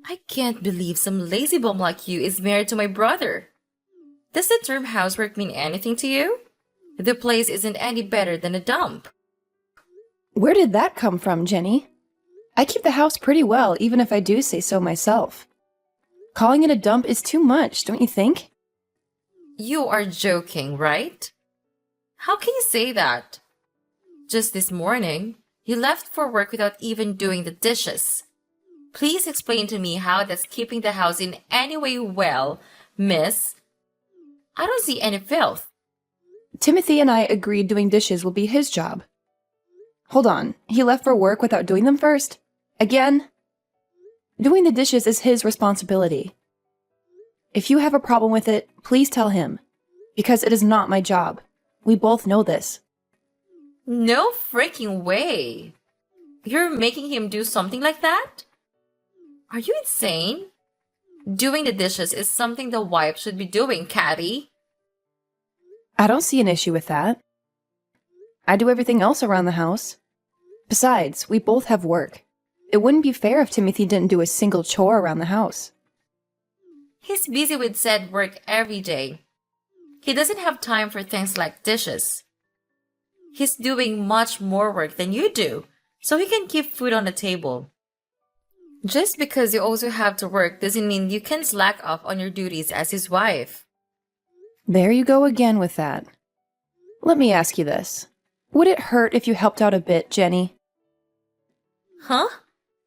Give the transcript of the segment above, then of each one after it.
I can't believe some lazy bum like you is married to my brother. Does the term housework mean anything to you? The place isn't any better than a dump. Where did that come from, Jenny? I keep the house pretty well, even if I do say so myself. Calling it a dump is too much, don't you think? You are joking, right? How can you say that? Just this morning, you left for work without even doing the dishes. Please explain to me how that's keeping the house in any way well, miss. I don't see any filth. Timothy and I agreed doing dishes will be his job. Hold on, he left for work without doing them first? Again? Doing the dishes is his responsibility. If you have a problem with it, please tell him, because it is not my job. We both know this. No freaking way. You're making him do something like that? Are you insane? Doing the dishes is something the wife should be doing, Cathy. I don't see an issue with that. I do everything else around the house. Besides, we both have work. It wouldn't be fair if Timothy didn't do a single chore around the house. He's busy with said work every day. He doesn't have time for things like dishes. He's doing much more work than you do, so he can keep food on the table. Just because you also have to work doesn't mean you can slack off on your duties as his wife. There you go again with that. Let me ask you this. Would it hurt if you helped out a bit, Jenny? Huh?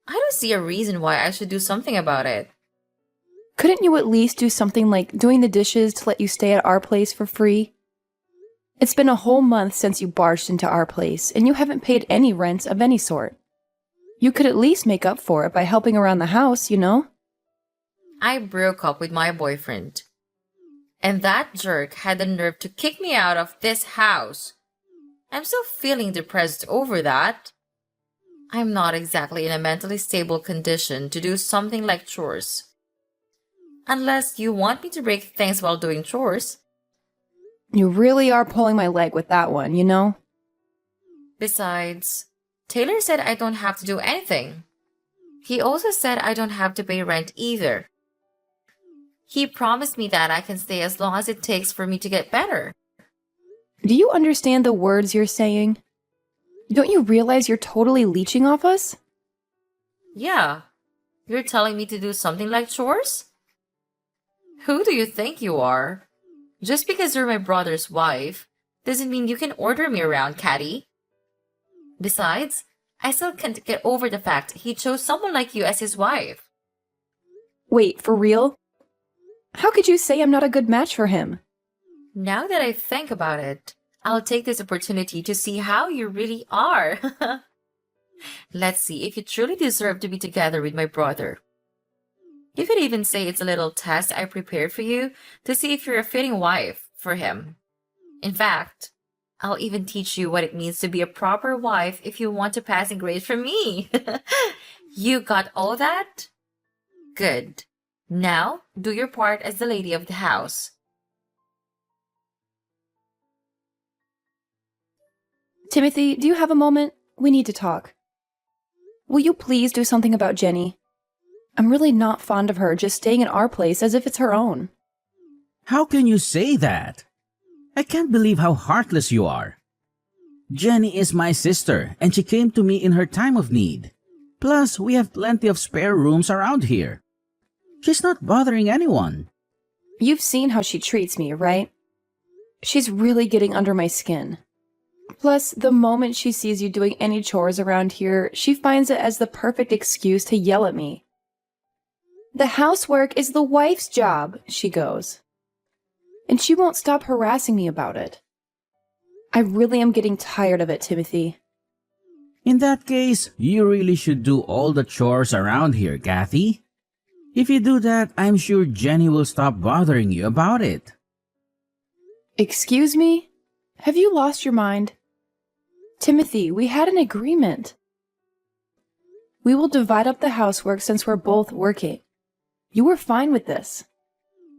I don't see a reason why I should do something about it. Couldn't you at least do something like doing the dishes to let you stay at our place for free? It's been a whole month since you barged into our place, and you haven't paid any rent of any sort. You could at least make up for it by helping around the house, you know? I broke up with my boyfriend. And that jerk had the nerve to kick me out of this house. I'm still feeling depressed over that. I'm not exactly in a mentally stable condition to do something like chores. Unless you want me to break things while doing chores. You really are pulling my leg with that one, you know? Besides, Taylor said I don't have to do anything. He also said I don't have to pay rent either. He promised me that I can stay as long as it takes for me to get better. Do you understand the words you're saying? Don't you realize you're totally leeching off us? Yeah, you're telling me to do something like chores? Who do you think you are? Just because you're my brother's wife doesn't mean you can order me around, Catty. Besides, I still can't get over the fact he chose someone like you as his wife. Wait, for real? How could you say I'm not a good match for him? Now that I think about it, I'll take this opportunity to see how you really are. Let's see if you truly deserve to be together with my brother. You could even say it's a little test I prepared for you to see if you're a fitting wife for him. In fact, I'll even teach you what it means to be a proper wife if you want to pass in grades from me. You got all that? Good. Now, do your part as the lady of the house. Timothy, do you have a moment? We need to talk. Will you please do something about Jenny? I'm really not fond of her just staying in our place as if it's her own. How can you say that? I can't believe how heartless you are. Jenny is my sister, and she came to me in her time of need. Plus, we have plenty of spare rooms around here. She's not bothering anyone. You've seen how she treats me, right? She's really getting under my skin. Plus, the moment she sees you doing any chores around here, she finds it as the perfect excuse to yell at me. The housework is the wife's job, she goes. And she won't stop harassing me about it. I really am getting tired of it, Timothy. In that case, you really should do all the chores around here, Kathy. If you do that, I'm sure Jenny will stop bothering you about it. Excuse me? Have you lost your mind? Timothy, we had an agreement. We will divide up the housework since we're both working. You were fine with this.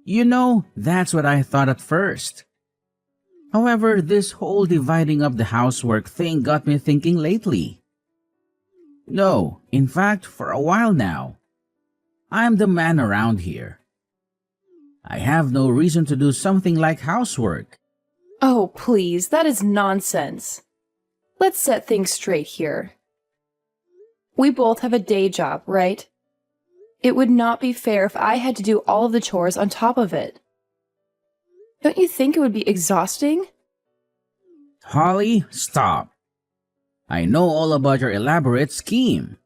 You know, that's what I thought at first. However, this whole dividing up the housework thing got me thinking lately. No, in fact, for a while now. I'm the man around here. I have no reason to do something like housework. Oh, please, that is nonsense. Let's set things straight here. We both have a day job, right? It would not be fair if I had to do all of the chores on top of it. Don't you think it would be exhausting? Holly, stop. I know all about your elaborate scheme.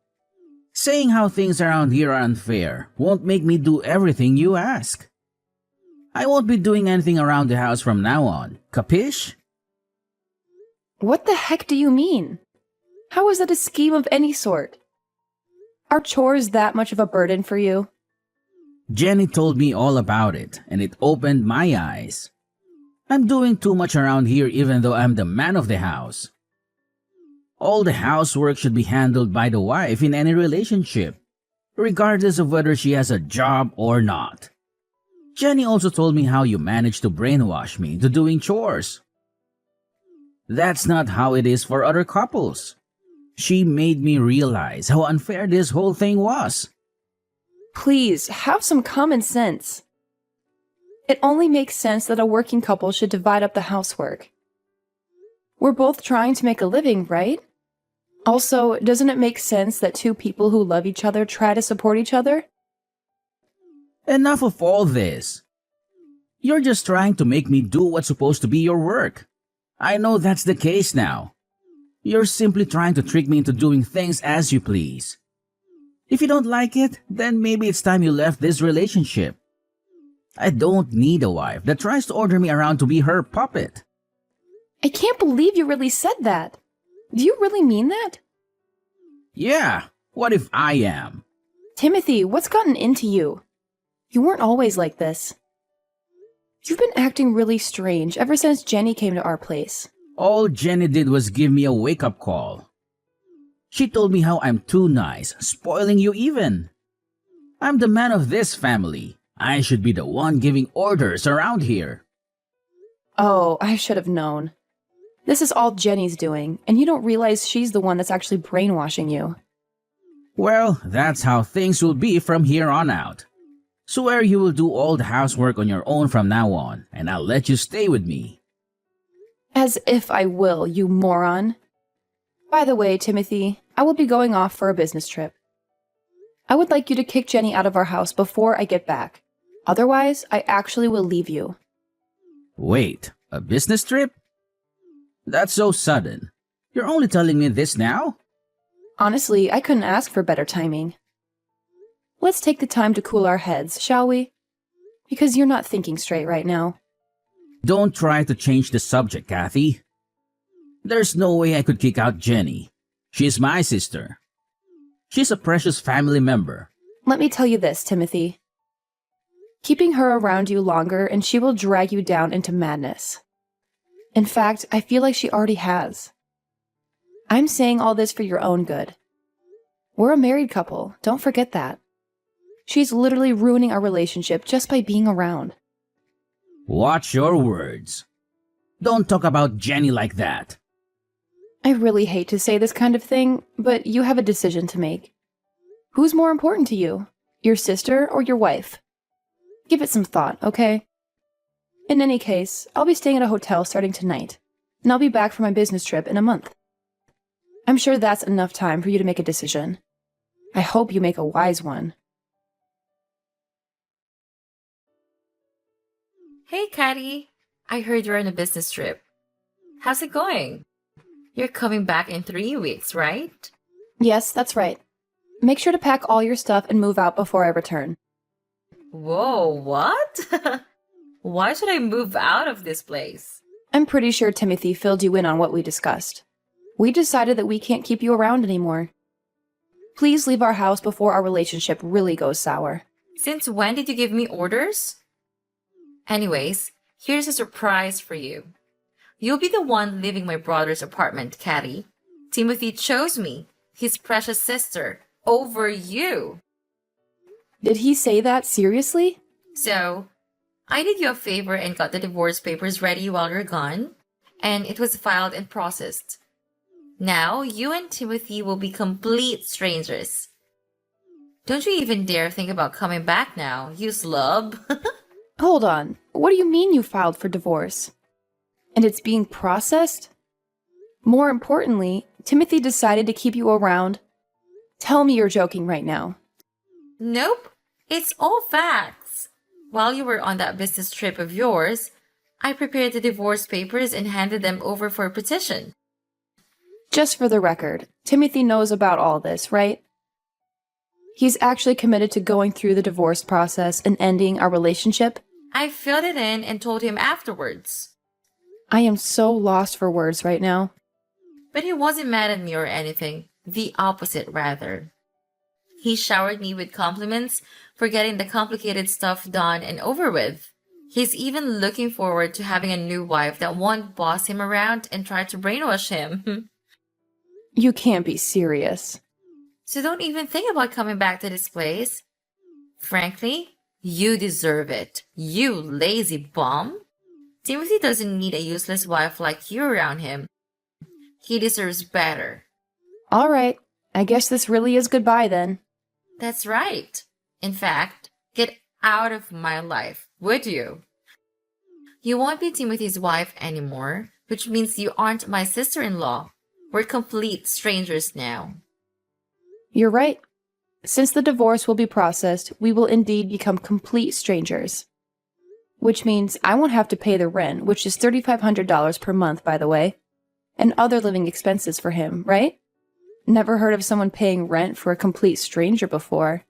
Saying how things around here are unfair won't make me do everything you ask. I won't be doing anything around the house from now on, capish? What the heck do you mean? How is that a scheme of any sort? Are chores that much of a burden for you? Jenny told me all about it, and it opened my eyes. I'm doing too much around here even though I'm the man of the house. All the housework should be handled by the wife in any relationship, regardless of whether she has a job or not. Jenny also told me how you managed to brainwash me into doing chores. That's not how it is for other couples. She made me realize how unfair this whole thing was. Please, have some common sense. It only makes sense that a working couple should divide up the housework. We're both trying to make a living, right? Also, doesn't it make sense that two people who love each other try to support each other? Enough of all this. You're just trying to make me do what's supposed to be your work. I know that's the case now. You're simply trying to trick me into doing things as you please. If you don't like it, then maybe it's time you left this relationship. I don't need a wife that tries to order me around to be her puppet. I can't believe you really said that. Do you really mean that? Yeah, what if I am? Timothy, what's gotten into you? You weren't always like this. You've been acting really strange ever since Jenny came to our place. All Jenny did was give me a wake-up call. She told me how I'm too nice, spoiling you even. I'm the man of this family. I should be the one giving orders around here. Oh, I should have known. This is all Jenny's doing, and you don't realize she's the one that's actually brainwashing you. Well, that's how things will be from here on out. Swear you will do all the housework on your own from now on, and I'll let you stay with me. As if I will, you moron. By the way, Timothy, I will be going off for a business trip. I would like you to kick Jenny out of our house before I get back. Otherwise, I actually will leave you. Wait, a business trip? That's so sudden. You're only telling me this now? Honestly, I couldn't ask for better timing. Let's take the time to cool our heads, shall we? Because you're not thinking straight right now. Don't try to change the subject, Kathy. There's no way I could kick out Jenny. She's my sister. She's a precious family member. Let me tell you this, Timothy. Keeping her around you longer and she will drag you down into madness. In fact, I feel like she already has. I'm saying all this for your own good. We're a married couple, don't forget that. She's literally ruining our relationship just by being around. Watch your words. Don't talk about Jenny like that. I really hate to say this kind of thing, but you have a decision to make. Who's more important to you? Your sister or your wife? Give it some thought, okay? In any case, I'll be staying at a hotel starting tonight, and I'll be back for my business trip in a month. I'm sure that's enough time for you to make a decision. I hope you make a wise one. Hey, Caddy. I heard you're on a business trip. How's it going? You're coming back in 3 weeks, right? Yes, that's right. Make sure to pack all your stuff and move out before I return. Whoa, what? Why should I move out of this place? I'm pretty sure Timothy filled you in on what we discussed. We decided that we can't keep you around anymore. Please leave our house before our relationship really goes sour. Since when did you give me orders? Anyways, here's a surprise for you. You'll be the one leaving my brother's apartment, Caddy. Timothy chose me, his precious sister, over you. Did he say that seriously? So, I did you a favor and got the divorce papers ready while you're gone, and it was filed and processed. Now, you and Timothy will be complete strangers. Don't you even dare think about coming back now, you slub. Hold on. What do you mean you filed for divorce? And it's being processed? More importantly, Timothy decided to keep you around. Tell me you're joking right now. Nope, it's all facts. While you were on that business trip of yours, I prepared the divorce papers and handed them over for a petition. Just for the record, Timothy knows about all this, right? He's actually committed to going through the divorce process and ending our relationship? I filled it in and told him afterwards. I am so lost for words right now. But he wasn't mad at me or anything. The opposite, rather. He showered me with compliments for getting the complicated stuff done and over with. He's even looking forward to having a new wife that won't boss him around and try to brainwash him. You can't be serious. So don't even think about coming back to this place. Frankly, you deserve it, you lazy bum. Timothy doesn't need a useless wife like you around him. He deserves better. All right, I guess this really is goodbye then. That's right. In fact, get out of my life, would you? You won't be Timothy's wife anymore, which means you aren't my sister-in-law. We're complete strangers now. You're right. Since the divorce will be processed, we will indeed become complete strangers. Which means I won't have to pay the rent, which is $3,500 per month, by the way, and other living expenses for him, right? Never heard of someone paying rent for a complete stranger before.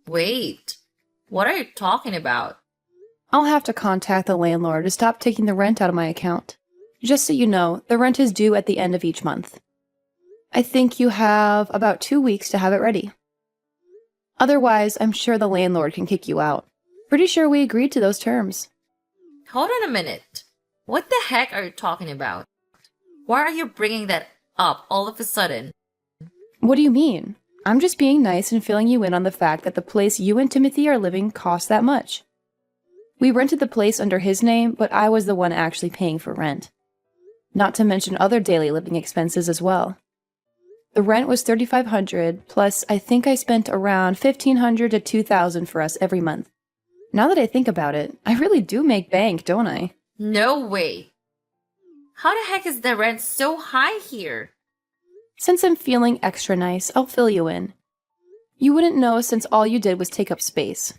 Wait, what are you talking about? I'll have to contact the landlord to stop taking the rent out of my account. Just so you know, the rent is due at the end of each month. I think you have about 2 weeks to have it ready. Otherwise, I'm sure the landlord can kick you out. Pretty sure we agreed to those terms. Hold on a minute. What the heck are you talking about? Why are you bringing that up all of a sudden? What do you mean? I'm just being nice and filling you in on the fact that the place you and Timothy are living costs that much. We rented the place under his name, but I was the one actually paying for rent. Not to mention other daily living expenses as well. The rent was $3,500, plus I think I spent around $1,500 to $2,000 for us every month. Now that I think about it, I really do make bank, don't I? No way. How the heck is the rent so high here? Since I'm feeling extra nice, I'll fill you in. You wouldn't know since all you did was take up space.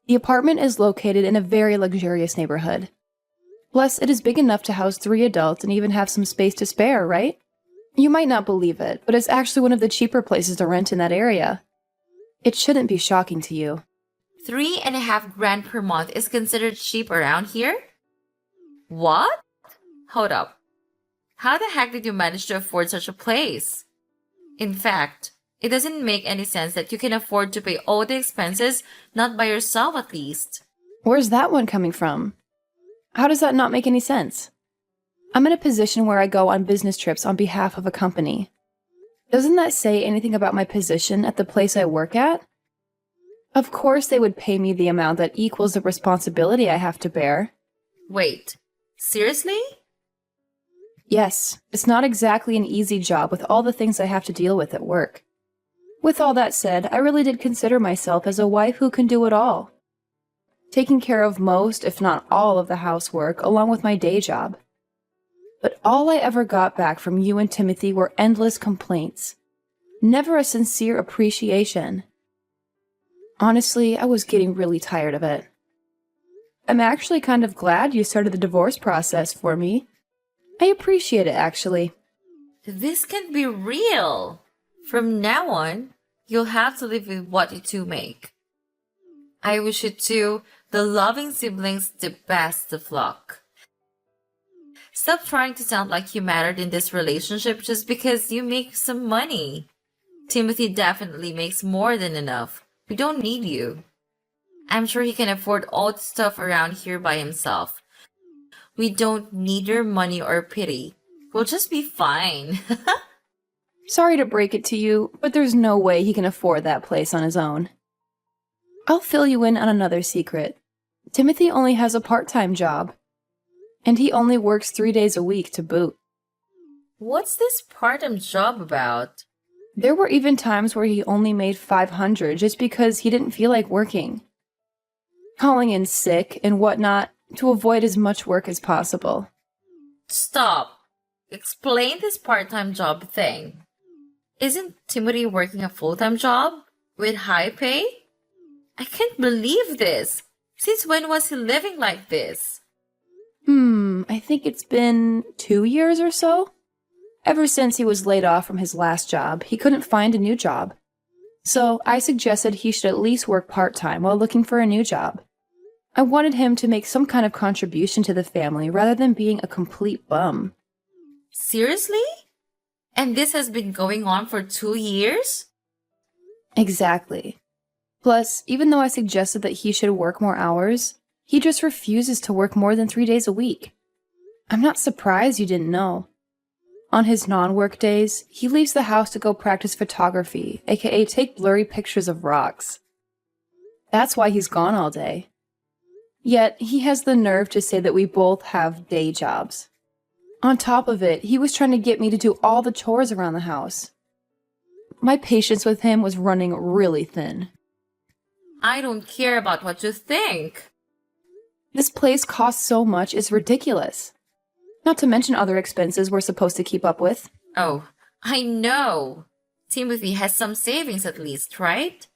The apartment is located in a very luxurious neighborhood. Plus, it is big enough to house 3 adults and even have some space to spare, right? You might not believe it, but it's actually one of the cheaper places to rent in that area. It shouldn't be shocking to you. $3.5 grand per month is considered cheap around here? What? Hold up. How the heck did you manage to afford such a place? In fact, it doesn't make any sense that you can afford to pay all the expenses not by yourself at least. Where's that one coming from? How does that not make any sense? I'm in a position where I go on business trips on behalf of a company. Doesn't that say anything about my position at the place I work at? Of course they would pay me the amount that equals the responsibility I have to bear. Wait, seriously? Yes, it's not exactly an easy job with all the things I have to deal with at work. With all that said, I really did consider myself as a wife who can do it all. Taking care of most, if not all, of the housework along with my day job. But all I ever got back from you and Timothy were endless complaints. Never a sincere appreciation. Honestly, I was getting really tired of it. I'm actually kind of glad you started the divorce process for me. I appreciate it, actually. This can't be real. From now on, you'll have to live with what you two make. I wish you two, the loving siblings, the best of luck. Stop trying to sound like you mattered in this relationship just because you make some money. Timothy definitely makes more than enough. We don't need you. I'm sure he can afford all the stuff around here by himself. We don't need your money or pity. We'll just be fine. Sorry to break it to you, but there's no way he can afford that place on his own. I'll fill you in on another secret. Timothy only has a part-time job. And he only works 3 days a week to boot. What's this part-time job about? There were even times where he only made 500 just because he didn't feel like working, calling in sick and whatnot to avoid as much work as possible. Stop. Explain this part-time job thing. Isn't Timothy working a full-time job with high pay? I can't believe this. Since when was he living like this? I think it's been 2 years or so. Ever since he was laid off from his last job, he couldn't find a new job. So I suggested he should at least work part-time while looking for a new job. I wanted him to make some kind of contribution to the family rather than being a complete bum. Seriously? And this has been going on for 2 years? Exactly. Plus, even though I suggested that he should work more hours, he just refuses to work more than 3 days a week. I'm not surprised you didn't know. On his non-work days, he leaves the house to go practice photography, aka take blurry pictures of rocks. That's why he's gone all day. Yet, he has the nerve to say that we both have day jobs. On top of it, he was trying to get me to do all the chores around the house. My patience with him was running really thin. I don't care about what you think. This place costs so much, it's ridiculous. Not to mention other expenses we're supposed to keep up with. Oh, I know. Timothy has some savings at least, right?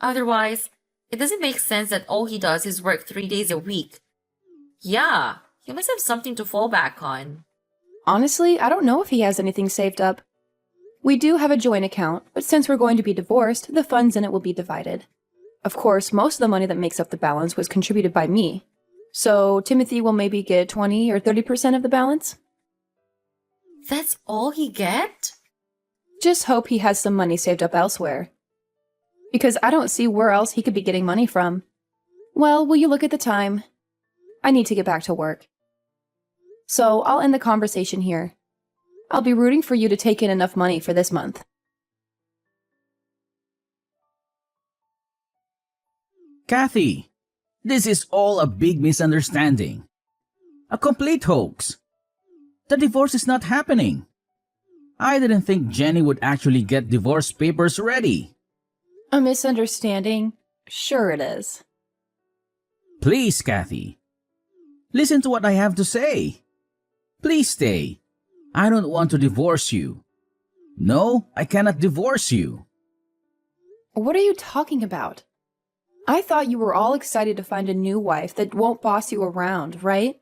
Otherwise, it doesn't make sense that all he does is work 3 days a week. Yeah, he must have something to fall back on. Honestly, I don't know if he has anything saved up. We do have a joint account, but since we're going to be divorced, the funds in it will be divided. Of course, most of the money that makes up the balance was contributed by me. So Timothy will maybe get 20 or 30% of the balance. That's all he get? Just hope he has some money saved up elsewhere. Because I don't see where else he could be getting money from. Well, will you look at the time? I need to get back to work. So I'll end the conversation here. I'll be rooting for you to take in enough money for this month. Kathy, this is all a big misunderstanding. A complete hoax. The divorce is not happening. I didn't think Jenny would actually get divorce papers ready. A misunderstanding? Sure it is. Please, Kathy. Listen to what I have to say. Please stay. I don't want to divorce you. No, I cannot divorce you. What are you talking about? I thought you were all excited to find a new wife that won't boss you around, right?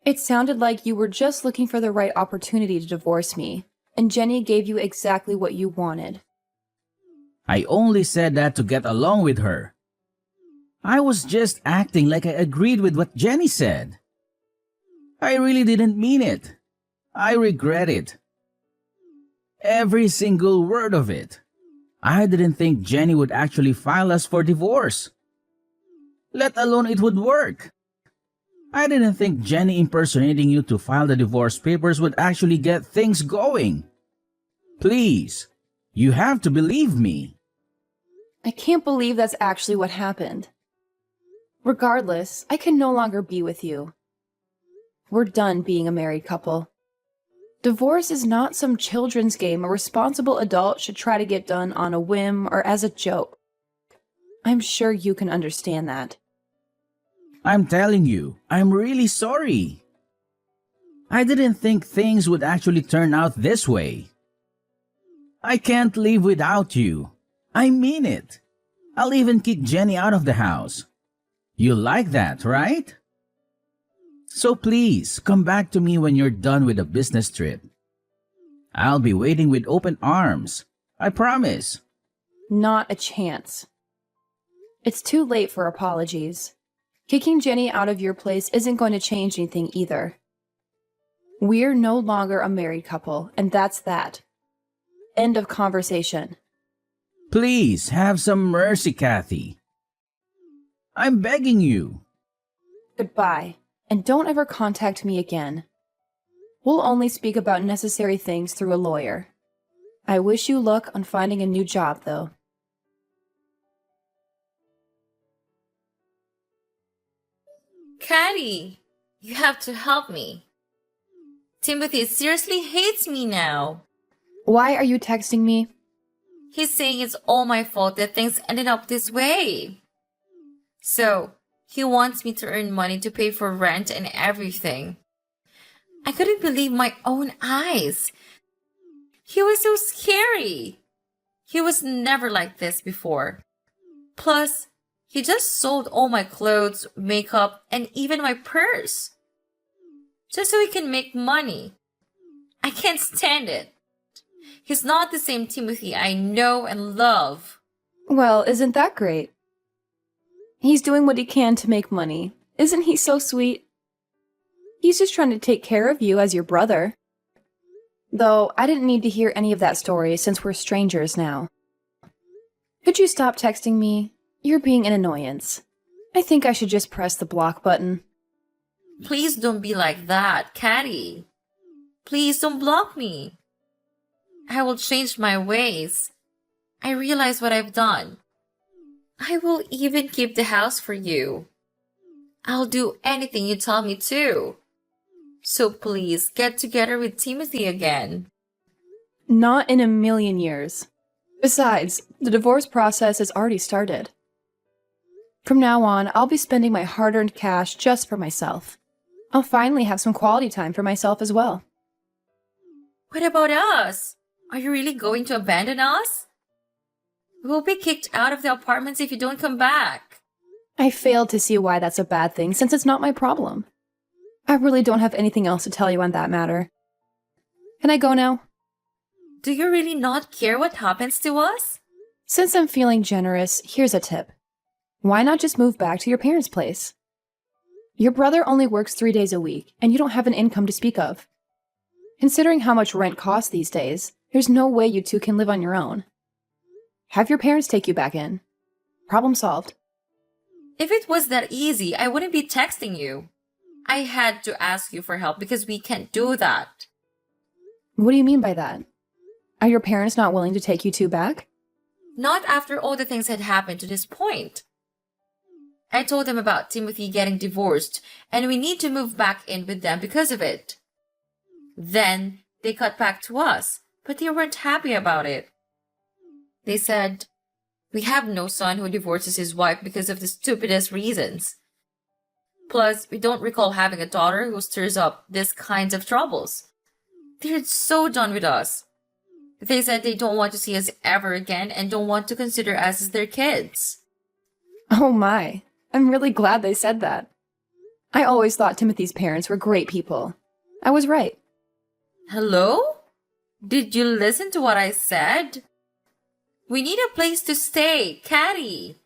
It sounded like you were just looking for the right opportunity to divorce me, and Jenny gave you exactly what you wanted. I only said that to get along with her. I was just acting like I agreed with what Jenny said. I really didn't mean it. I regret it. Every single word of it. I didn't think Jenny would actually file us for divorce. Let alone it would work. I didn't think Jenny impersonating you to file the divorce papers would actually get things going. Please, you have to believe me. I can't believe that's actually what happened. Regardless, I can no longer be with you. We're done being a married couple. Divorce is not some children's game a responsible adult should try to get done on a whim or as a joke. I'm sure you can understand that. I'm telling you, I'm really sorry. I didn't think things would actually turn out this way. I can't live without you. I mean it. I'll even kick Jenny out of the house. You like that, right? So please, come back to me when you're done with the business trip. I'll be waiting with open arms. I promise. Not a chance. It's too late for apologies. Kicking Jenny out of your place isn't going to change anything either. We're no longer a married couple, and that's that. End of conversation. Please, have some mercy, Kathy. I'm begging you. Goodbye, and don't ever contact me again. We'll only speak about necessary things through a lawyer. I wish you luck on finding a new job, though. Caddy, you have to help me. Timothy seriously hates me now. Why are you texting me? He's saying it's all my fault that things ended up this way. So, he wants me to earn money to pay for rent and everything. I couldn't believe my own eyes. He was so scary. He was never like this before. Plus, he just sold all my clothes, makeup, and even my purse. Just so he can make money. I can't stand it. He's not the same Timothy I know and love. Well, isn't that great? He's doing what he can to make money. Isn't he so sweet? He's just trying to take care of you as your brother. Though, I didn't need to hear any of that story since we're strangers now. Could you stop texting me? You're being an annoyance. I think I should just press the block button. Please don't be like that, Caddy. Please don't block me. I will change my ways. I realize what I've done. I will even keep the house for you. I'll do anything you tell me to. So please get together with Timothy again. Not in a million years. Besides, the divorce process has already started. From now on, I'll be spending my hard-earned cash just for myself. I'll finally have some quality time for myself as well. What about us? Are you really going to abandon us? We'll be kicked out of the apartments if you don't come back. I failed to see why that's a bad thing since it's not my problem. I really don't have anything else to tell you on that matter. Can I go now? Do you really not care what happens to us? Since I'm feeling generous, here's a tip. Why not just move back to your parents' place? Your brother only works 3 days a week, and you don't have an income to speak of. Considering how much rent costs these days, there's no way you two can live on your own. Have your parents take you back in. Problem solved. If it was that easy, I wouldn't be texting you. I had to ask you for help because we can't do that. What do you mean by that? Are your parents not willing to take you two back? Not after all the things had happened to this point. I told them about Timothy getting divorced and we need to move back in with them because of it. Then they cut back to us, but they weren't happy about it. They said, "We have no son who divorces his wife because of the stupidest reasons. Plus, we don't recall having a daughter who stirs up these kinds of troubles. They're so done with us. They said they don't want to see us ever again and don't want to consider us as their kids." Oh my, I'm really glad they said that. I always thought Timothy's parents were great people. I was right. Hello? Did you listen to what I said? We need a place to stay, Caddy.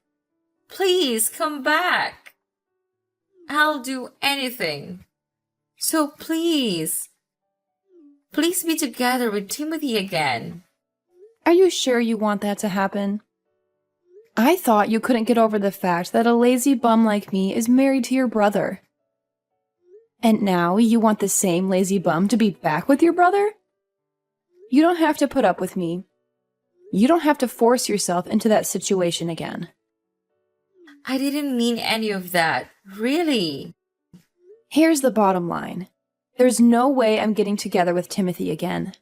Please come back. I'll do anything. So please be together with Timothy again. Are you sure you want that to happen? I thought you couldn't get over the fact that a lazy bum like me is married to your brother. And now you want the same lazy bum to be back with your brother? You don't have to put up with me. You don't have to force yourself into that situation again. I didn't mean any of that, really. Here's the bottom line. There's no way I'm getting together with Timothy again.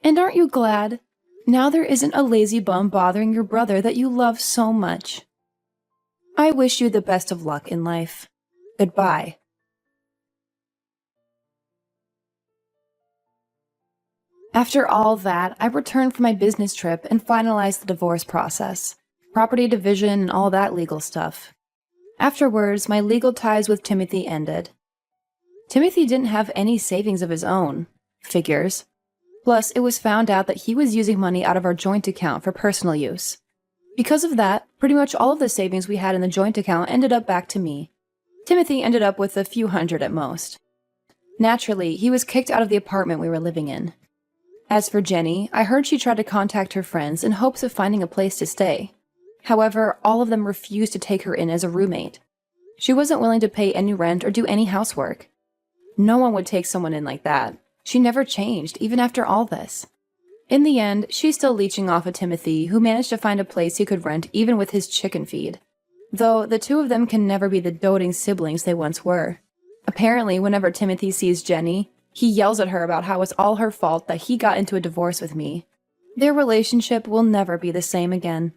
And aren't you glad? Now there isn't a lazy bum bothering your brother that you love so much. I wish you the best of luck in life. Goodbye. After all that, I returned from my business trip and finalized the divorce process, property division and all that legal stuff. Afterwards, my legal ties with Timothy ended. Timothy didn't have any savings of his own. Figures. Plus, it was found out that he was using money out of our joint account for personal use. Because of that, pretty much all of the savings we had in the joint account ended up back to me. Timothy ended up with a few hundred at most. Naturally, he was kicked out of the apartment we were living in. As for Jenny, I heard she tried to contact her friends in hopes of finding a place to stay. However, all of them refused to take her in as a roommate. She wasn't willing to pay any rent or do any housework. No one would take someone in like that. She never changed, even after all this. In the end, she's still leeching off of Timothy, who managed to find a place he could rent even with his chicken feed. Though the two of them can never be the doting siblings they once were. Apparently, whenever Timothy sees Jenny, He yells at her about how it's all her fault that he got into a divorce with me. Their relationship will never be the same again.